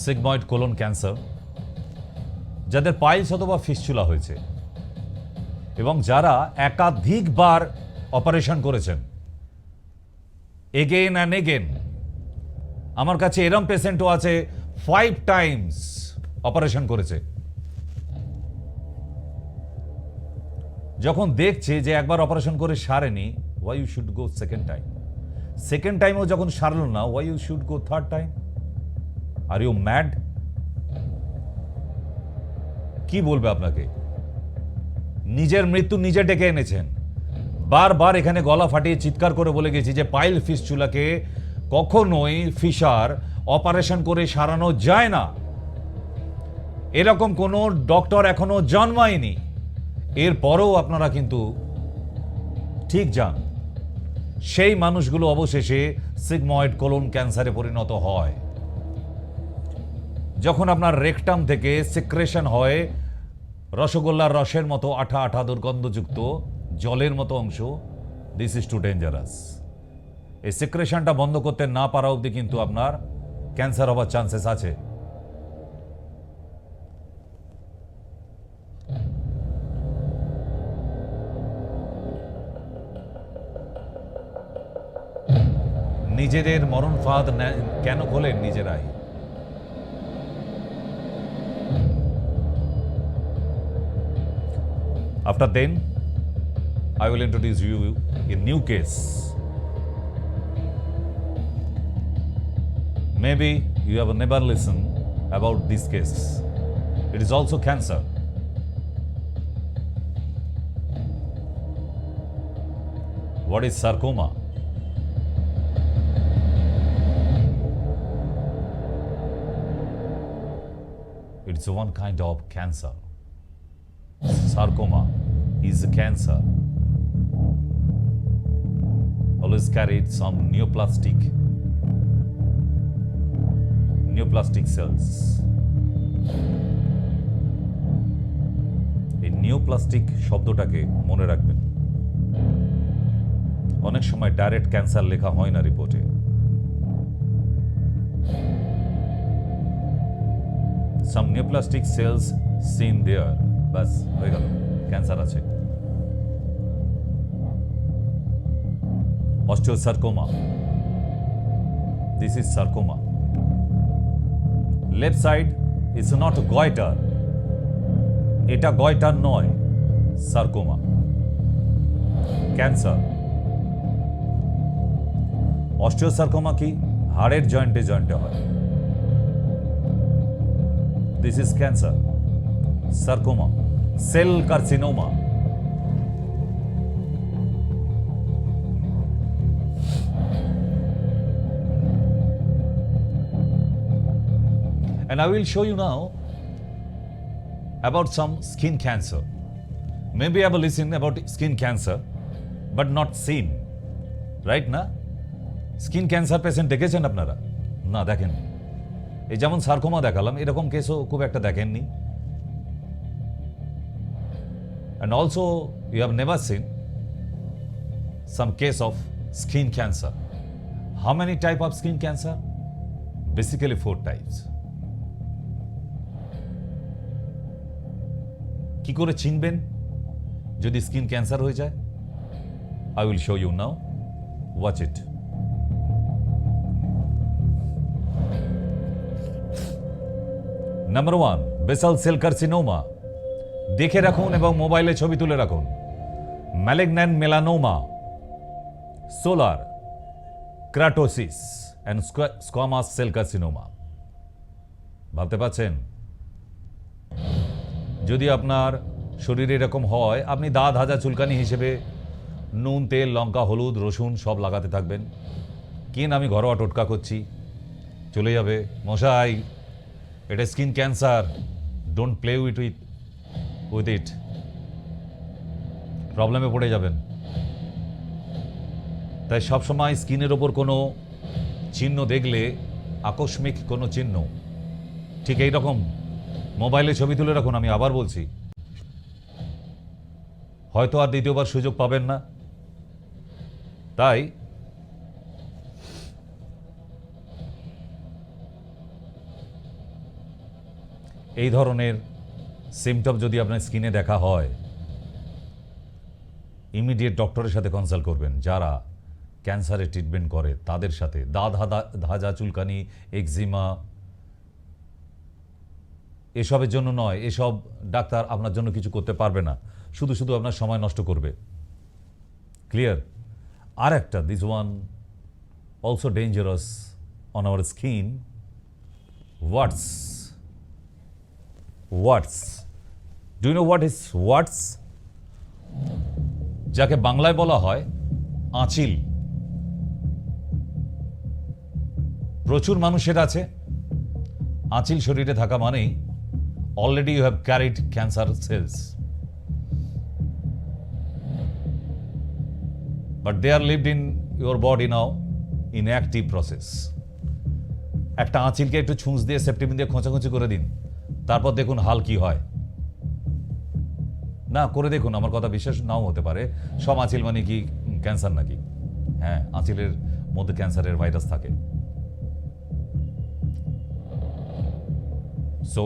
[SPEAKER 1] সিগময়েড কোলন ক্যান্সার, যাদের পাইলস অথবা ফিস্চুলা হয়েছে এবং যারা একাধিকবার অপারেশন করেছেন, এগেন অ্যান্ড এগেন। আমার কাছে এরম পেশেন্টও আছে 5 টাইমস অপারেশন করেছে। যখন দেখছে যে একবার অপারেশন করে সারেনি, why you should go second time. Second টাইমও যখন সারল না, why you should go third time. Are you mad? কি বলবে আপনাকে? নিজের মৃত্যু নিজে ডেকে এনেছেন। বারবার এখানে গলা ফাটিয়ে চিৎকার করে বলে গেছি যে পাইল ফিস্চুলাকে কখনোই ফিশার অপারেশন করে সারানো যায় না। এরকম কোনো ডক্টর এখনো জন্মায়নি। এরপরেও আপনারা কিন্তু ঠিক যান, সেই মানুষগুলো অবশেষে সিগময়েড কোলন ক্যান্সারে পরিণত হয়। যখন আপনার রেকটাম থেকে সিক্রেশন হয় রসগোল্লার রসের মতো আঠা আঠা দুর্গন্ধযুক্ত জলের মতো অংশ, দিস ইজ টু ডেঞ্জারাস। এই সিক্রেশনটা বন্ধ করতে না পারা অবধি কিন্তু আপনার ক্যান্সার হওয়ার চান্সেস আছে। নিজেদের মরণ ফাঁদ কেন খোলেন নিজেরাই? After then, I will introduce you a new case. Maybe you have never listened about this case. It is also cancer. What is sarcoma? It's one kind of cancer. Sarcoma is a cancer. Always carried some neoplastic cells. এই neoplastic শব্দটাকে মনে রাখবেন। অনেক সময় direct cancer লেখা হয় না রিপোর্টে। Some neoplastic cells seen there. বাস হয়ে গেল, ক্যান্সার আছে। Osteosarcoma. This is sarcoma. Left side is not goiter. এটা goiter নয়, sarcoma. ক্যান্সার। Osteosarcoma কি? হাড়ের জয়েন্টে জয়েন্টে হয়। This is cancer. Sarcoma. Cell carcinoma. And I will show you now about some skin cancer. Maybe I have listened about skin cancer, but not seen. Right না? Skin cancer patient দেখেছেন আপনারা? না, দেখেন। এই যেমন সার্কোমা দেখালাম, এরকম কেসও খুব একটা দেখেননি। And also you have never seen some case of skin cancer. How many type of skin cancer? Basically 4 types. কি করে চিনবেন যদি স্কিন ক্যান্সার হয়ে যায়? I will show you now. Watch it. Number 1, basal cell carcinoma, দেখে রাখুন এবং মোবাইলে ছবি তুলে রাখুন। Malignant melanoma, solar keratosis and squamous cell carcinoma. ভাবতে পারছেন? যদি আপনার শরীরে এরকম হয়, আপনি দাঁত হাজা চুলকানি হিসেবে নুন, তেল, লঙ্কা, হলুদ, রসুন সব লাগাতে থাকবেন। আমি ঘরোয়া টোটকা করছি, চলে যাবে। মশাই, এটা skin cancer, don't play with it, প্রবলেমে পড়ে যাবেন। তাই সবসময় স্কিনের ওপর কোনো চিহ্ন দেখলে, আকস্মিক কোনো চিহ্ন, ঠিক এই রকম মোবাইলে ছবি তুলে রাখুন। আমি আবার বলছি, হয়তো আর দ্বিতীয়বার সুযোগ পাবেন না। তাই এই ধরনের সিমটম যদি আপনার স্কিনে দেখা হয়, ইমিডিয়েট ডক্টরের সাথে কনসাল্ট করবেন, যারা ক্যান্সারের ট্রিটমেন্ট করে তাদের সাথে। দাঁত হাজা চুলকানি, এক্সিমা এসবের জন্য নয়, এসব ডাক্তার আপনার জন্য কিছু করতে পারবে না, শুধু শুধু আপনার সময় নষ্ট করবে। ক্লিয়ার? আর একটা, this one also dangerous on our skin, warts. Do you know what is warts? যাকে বাংলায় বলা হয় আঁচিল। প্রচুর মানুষের আছে। আঁচিল শরীরে থাকা মানেই already you have carried cancer cells, but they are lived in your body now in active process. একটা আঁচিলকে একটু ছুঁচ দিয়ে সেপ্টিমিন দিয়ে খোঁচাখুঁচি করে দিন, তারপর দেখুন হাল কি হয়। না করে দেখুন, আমার কথা বিশ্বাস নাও হতে পারে। সব আঁচিল মানে কি ক্যান্সার নাকি? হ্যাঁ, আঁচিলের মধ্যে ক্যান্সারের ভাইরাস থাকে। So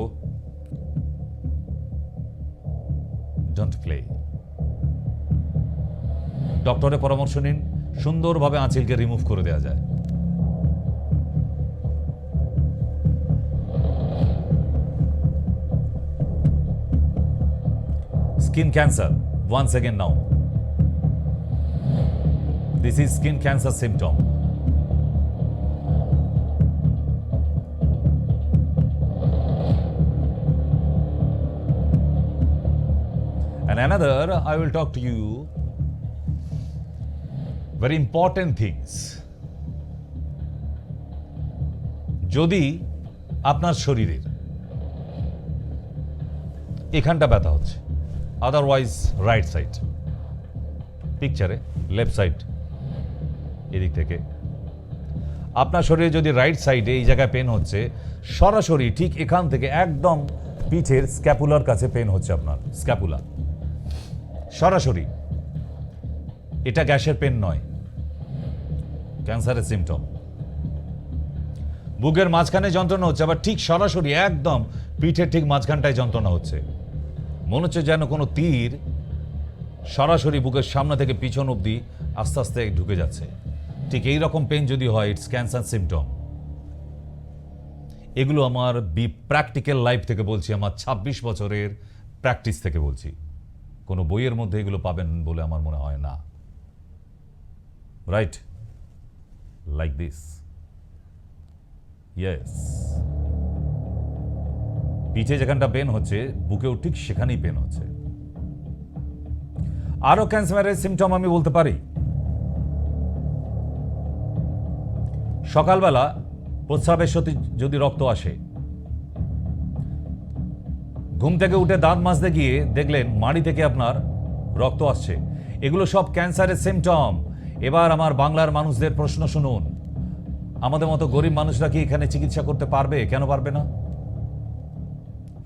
[SPEAKER 1] don't play. ডক্টরের পরামর্শ নিন, সুন্দরভাবে আঁচিলকে রিমুভ করে দেওয়া যায়। Skin cancer, once again now. This is skin cancer symptom. And another, I will talk to you very important things. যদি আপনার শরীরের এখানটা ব্যথা হচ্ছে, আদারওয়াইজ রাইট সাইড, পিকচারে লেফট সাইড, এদিক থেকে আপনার শরীরে যদি রাইট সাইডে এই জায়গায় পেন হচ্ছে, সরাসরি ঠিক এখান থেকে একদম পিঠের স্ক্যাপুলার কাছে পেন হচ্ছে আপনার, স্ক্যাপুলা সরাসরি, এটা গ্যাসের পেন নয়, ক্যান্সারের সিমটম। বুকের মাঝখানে যন্ত্রণা হচ্ছে, আবার ঠিক সরাসরি একদম পিঠের ঠিক মাঝখানটায় যন্ত্রণা হচ্ছে, মনে হচ্ছে যেন কোনো তীর সরাসরি বুকের সামনে থেকে পিছন অবধি আস্তে আস্তে ঢুকে যাচ্ছে। ঠিক এই রকম পেন যদি হয়, ইটস ক্যান্সার সিমটম। এগুলো আমার প্র্যাকটিক্যাল লাইফ থেকে বলছি, আমার 26 বছরের প্র্যাকটিস থেকে বলছি। কোনো বইয়ের মধ্যে এগুলো পাবেন বলে আমার মনে হয় না। রাইট? Like this. ইয়েস, পিঠে যেখানটা পেন হচ্ছে, বুকেও ঠিক সেখানেই পেন হচ্ছে। আরো ক্যান্সারের সিমটম আমি বলতে পারি। সকালবেলা প্রস্রাবের সাথে যদি রক্ত আসে, ঘুম থেকে উঠে দাঁত মাজতে গিয়ে দেখলেন মাড়ি থেকে আপনার রক্ত আসছে, এগুলো সব ক্যান্সারের সিমটম। এবার আমার বাংলার মানুষদের প্রশ্ন শুনুন, আমাদের মতো গরিব মানুষরা কি এখানে চিকিৎসা করতে পারবে? কেন পারবে না?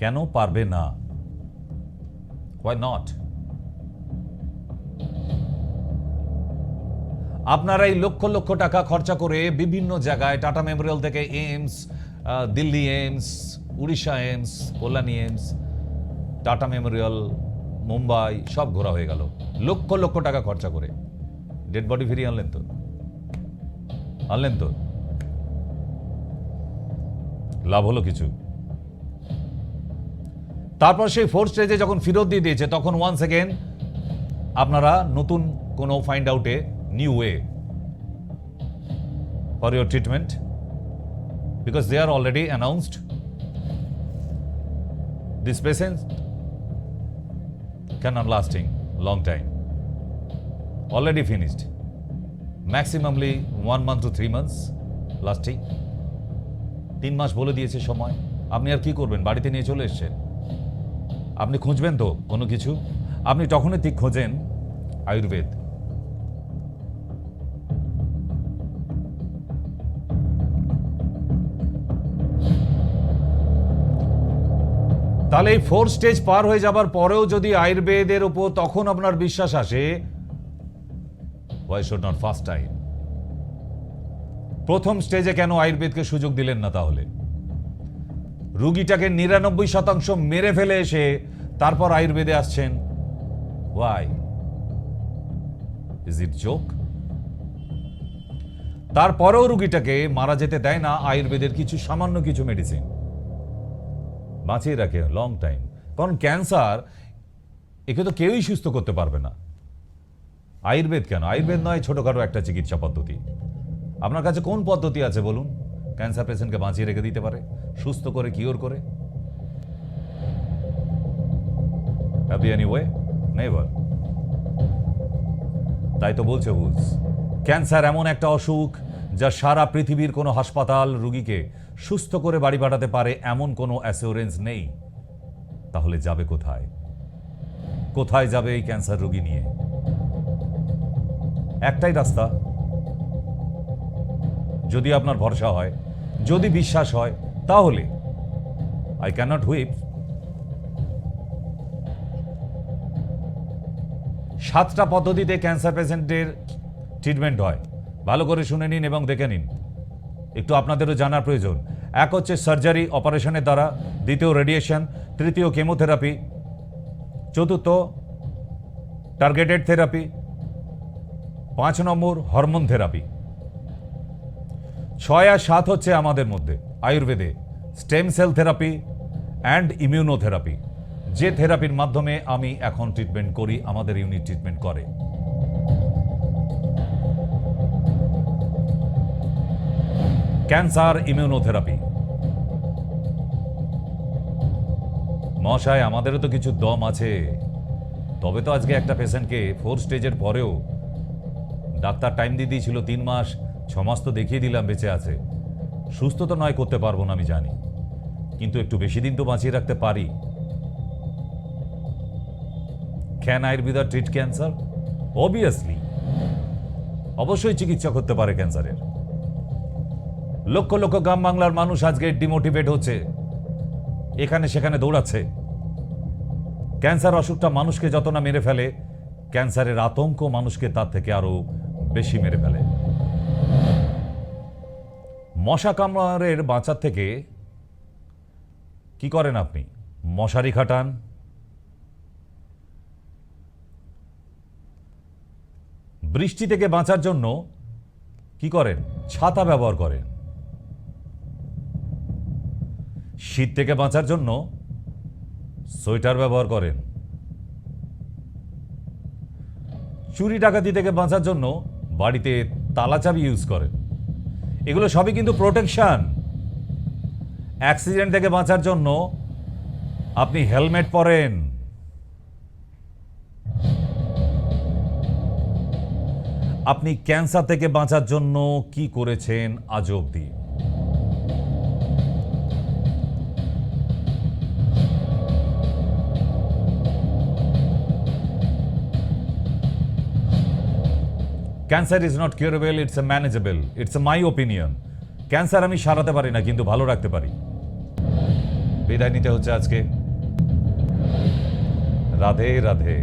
[SPEAKER 1] কেন পারবে না? Why not? আপনারা এই লক্ষ লক্ষ টাকা খরচা করে বিভিন্ন জায়গায়, টাটা মেমোরিয়াল থেকে AIIMS, Delhi AIIMS, Orissa AIIMS, Kalyani AIIMS, Tata Memorial, Mumbai, সব ঘোরা হয়ে গেল লক্ষ লক্ষ টাকা খরচা করে। ডেড বডি ফিরিয়ে আনলেন তো? আনলেন তো? লাভ হলো কিছু? তারপর সেই ফোর্থ স্টেজে যখন ফেরত দিয়ে দিয়েছে তখন ওয়ান্স এগেন আপনারা নতুন কোনো ফাইন্ড আউটে new way for your treatment, because they are already announced this patient cannot lasting long time, already finished, maximally 1 month to 3 months lasting. 3 মাস বলে দিয়েছে সময়, আপনি আর কি করবেন? বাড়িতে নিয়ে চলে এসছেন, আপনি খুঁজবেন তো কোনো কিছু, আপনি তখনই ঠিক খোঁজেন আয়ুর্বেদ। তাহলে এই 4 স্টেজ পার হয়ে যাবার পরেও যদি আয়ুর্বেদের উপর তখন আপনার বিশ্বাস আসে, why should not first time? প্রথম স্টেজে কেন আয়ুর্বেদকে সুযোগ দিলেন না? তাহলে রুগীটাকে 99% মেরে ফেলে এসে তারপর আয়ুর্বেদে আসছেন, why? Is it joke? তারপরেও রুগীটাকে মারা যেতে দেয় না আয়ুর্বেদের কিছু সামান্য কিছু মেডিসিন, বাঁচিয়ে রাখে লং টাইম। কারণ ক্যান্সার একে তো কেউই সুস্থ করতে পারবে না। আয়ুর্বেদ কেন? আয়ুর্বেদ নয় ছোটখাটো একটা চিকিৎসা পদ্ধতি। আপনার কাছে কোন পদ্ধতি আছে বলুন ক্যান্সার পেশেন্টকে বাঁচিয়ে রেখে দিতে পারে, সুস্থ করে, কিওর করে? Have you any way? Never. তাই তো বলছে বুঝ, ক্যান্সার এমন একটা অসুখ যা সারা পৃথিবীর কোনো হাসপাতাল রুগীকে সুস্থ করে বাড়ি পাঠাতে পারে এমন কোনো অ্যাসিওরেন্স নেই। তাহলে যাবে কোথায়? কোথায় যাবে এই ক্যান্সার রোগী নিয়ে? একটাই রাস্তা, যদি আপনার ভরসা হয়, যদি বিশ্বাস হয়, তাহলে আই ক্যানট হুইপ। 7টা পদ্ধতিতে ক্যান্সার পেশেন্টের ট্রিটমেন্ট হয়, ভালো করে শুনে নিন এবং দেখে নিন, একটু আপনাদেরও জানার প্রয়োজন। এক হচ্ছে সার্জারি, অপারেশনের দ্বারা, দ্বিতীয় রেডিয়েশন, তৃতীয় কেমোথেরাপি, চতুর্থ টার্গেটেড থেরাপি, 5 নম্বর হরমোন থেরাপি। 6 আর 7 হচ্ছে আমাদের মধ্যে আয়ুর্বেদে stem cell therapy and immunotherapy, যে থেরাপির মাধ্যমে আমি এখন ট্রিটমেন্ট করি, আমাদের ইউনিট ট্রিটমেন্ট করে। Cancer immunotherapy. মশাই, আমাদেরও তো কিছু দম আছে, তবে তো আজকে একটা পেশেন্টকে 4 স্টেজের পরেও ডাক্তার টাইম দিয়ে দিয়েছিল 3 মাস, 6 মাস তো দেখিয়ে দিলাম বেঁচে আছে। সুস্থ তো নয় করতে পারবো না আমি জানি, কিন্তু একটু বেশি দিন তো বাঁচিয়ে রাখতে পারি। Can Ayurveda treat cancer? Obviously, অবশ্যই চিকিৎসা করতে পারে ক্যান্সারের। লক্ষ লক্ষ গ্রাম বাংলার মানুষ আজকে ডিমোটিভেট হচ্ছে, এখানে সেখানে দৌড়াচ্ছে। ক্যান্সার অসুখটা মানুষকে যত না মেরে ফেলে, ক্যান্সারের আতঙ্ক মানুষকে তার থেকে আরো বেশি মেরে ফেলে। মশা কামড়ের বাঁচার থেকে কি করেন আপনি? মশারি খাটান, বৃষ্টি থেকে বাঁচার জন্য কি করেন? ছাতা ব্যবহার করেন, শীত থেকে বাঁচার জন্য সোয়েটার ব্যবহার করেন, চুরি ডাকাতি থেকে বাঁচার জন্য বাড়িতে তালা চাবি ইউজ করেন। এগুলো সবই কিন্তু প্রোটেকশন। অ্যাক্সিডেন্ট থেকে বাঁচার জন্য আপনি হেলমেট পরেন। আপনি ক্যান্সার থেকে বাঁচার জন্য কি করেছেন আজ অবধি? Cancer is not curable, it's a manageable, it's a my opinion. Cancer আমি সারাতে পারি না, কিন্তু ভালো রাখতে পারি। বিদায় নিতে হচ্ছে আজকে। রাধে রাধে।